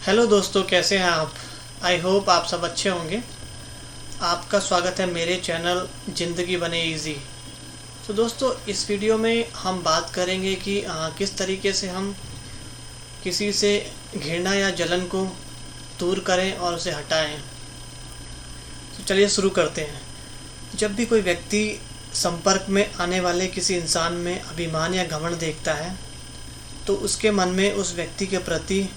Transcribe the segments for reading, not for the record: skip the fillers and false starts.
Hello दोस्तों, कैसे हैं आप। आई होप आप सब अच्छे होंगे। आपका स्वागत है मेरे चैनल ज़िंदगी बने इजी। तो दोस्तों, इस वीडियो में हम बात करेंगे कि किस तरीके से हम किसी से घृणा या जलन को दूर करें और उसे हटाएं। तो चलिए शुरू करते हैं। जब भी कोई व्यक्ति संपर्क में आने वाले किसी इंसान में अभिमान या घमंड देखता है तो उसके मन में उस व्यक्ति के प्रति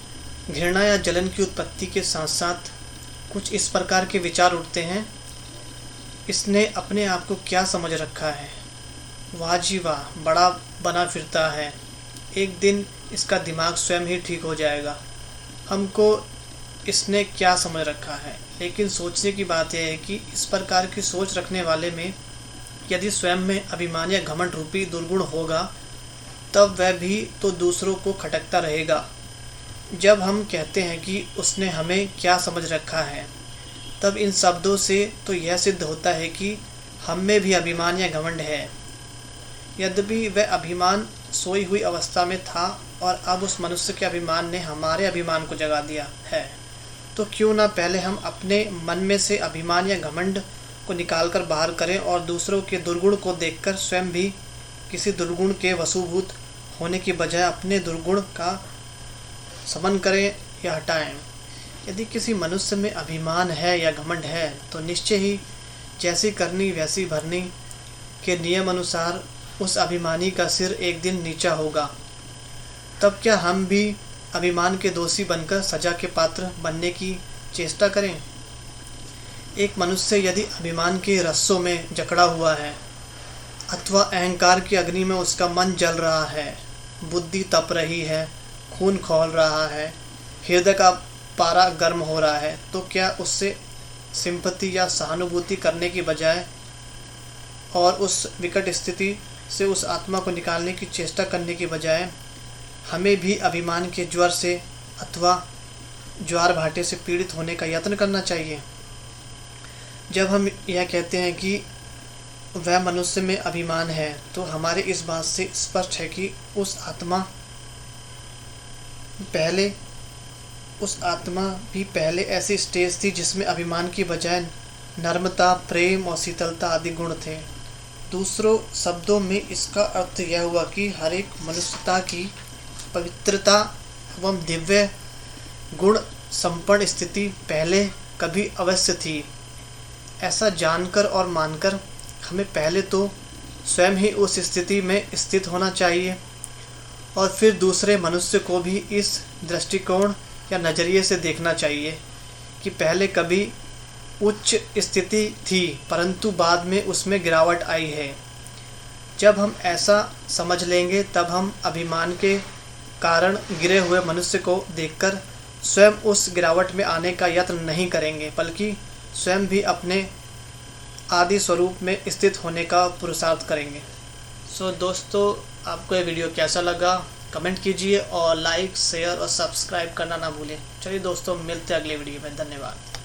घृणा या जलन की उत्पत्ति के साथ साथ कुछ इस प्रकार के विचार उठते हैं। इसने अपने आप को क्या समझ रखा है, वाह जी वाह, बड़ा बना फिरता है, एक दिन इसका दिमाग स्वयं ही ठीक हो जाएगा, हमको इसने क्या समझ रखा है। लेकिन सोचने की बात यह है कि इस प्रकार की सोच रखने वाले में यदि स्वयं में अभिमान या घमंड रूपी दुर्गुण होगा तब वह भी तो दूसरों को खटकता रहेगा। जब हम कहते हैं कि उसने हमें क्या समझ रखा है, तब इन शब्दों से तो यह सिद्ध होता है कि हम में भी अभिमान या घमंड है। यद्यपि वह अभिमान सोई हुई अवस्था में था और अब उस मनुष्य के अभिमान ने हमारे अभिमान को जगा दिया है, तो क्यों ना पहले हम अपने मन में से अभिमान या घमंड को निकालकर बाहर करें और दूसरों के दुर्गुण को देखकर स्वयं भी किसी दुर्गुण के वशीभूत होने की बजाय अपने दुर्गुण का समन करें या हटाएं। यदि किसी मनुष्य में अभिमान है या घमंड है तो निश्चय ही जैसी करनी वैसी भरनी के नियम अनुसार उस अभिमानी का सिर एक दिन नीचा होगा। तब क्या हम भी अभिमान के दोषी बनकर सजा के पात्र बनने की चेष्टा करें। एक मनुष्य यदि अभिमान के रस्सों में जकड़ा हुआ है अथवा अहंकार की अग्नि में उसका मन जल रहा है, बुद्धि तप रही है, खून खौल रहा है, हृदय का पारा गर्म हो रहा है, तो क्या उससे सिंपैथी या सहानुभूति करने की बजाय और उस विकट स्थिति से उस आत्मा को निकालने की चेष्टा करने की बजाय हमें भी अभिमान के ज्वर से अथवा ज्वार भाटे से पीड़ित होने का यत्न करना चाहिए। जब हम यह कहते हैं कि वह मनुष्य में अभिमान है तो हमारे इस बात से स्पष्ट है कि उस आत्मा भी पहले ऐसी स्टेज थी जिसमें अभिमान की बजाय नर्मता, प्रेम और शीतलता आदि गुण थे। दूसरों शब्दों में इसका अर्थ यह हुआ कि हर एक मनुष्यता की पवित्रता एवं दिव्य गुण संपन्न स्थिति पहले कभी अवश्य थी। ऐसा जानकर और मानकर हमें पहले तो स्वयं ही उस स्थिति में स्थित होना चाहिए और फिर दूसरे मनुष्य को भी इस दृष्टिकोण या नज़रिए से देखना चाहिए कि पहले कभी उच्च स्थिति थी परंतु बाद में उसमें गिरावट आई है। जब हम ऐसा समझ लेंगे तब हम अभिमान के कारण गिरे हुए मनुष्य को देखकर स्वयं उस गिरावट में आने का यत्न नहीं करेंगे, बल्कि स्वयं भी अपने आदि स्वरूप में स्थित होने का पुरुषार्थ करेंगे। सो दोस्तों, आपको ये वीडियो कैसा लगा कमेंट कीजिए और लाइक, शेयर और सब्सक्राइब करना ना भूलें। चलिए दोस्तों, मिलते हैं अगले वीडियो में। धन्यवाद।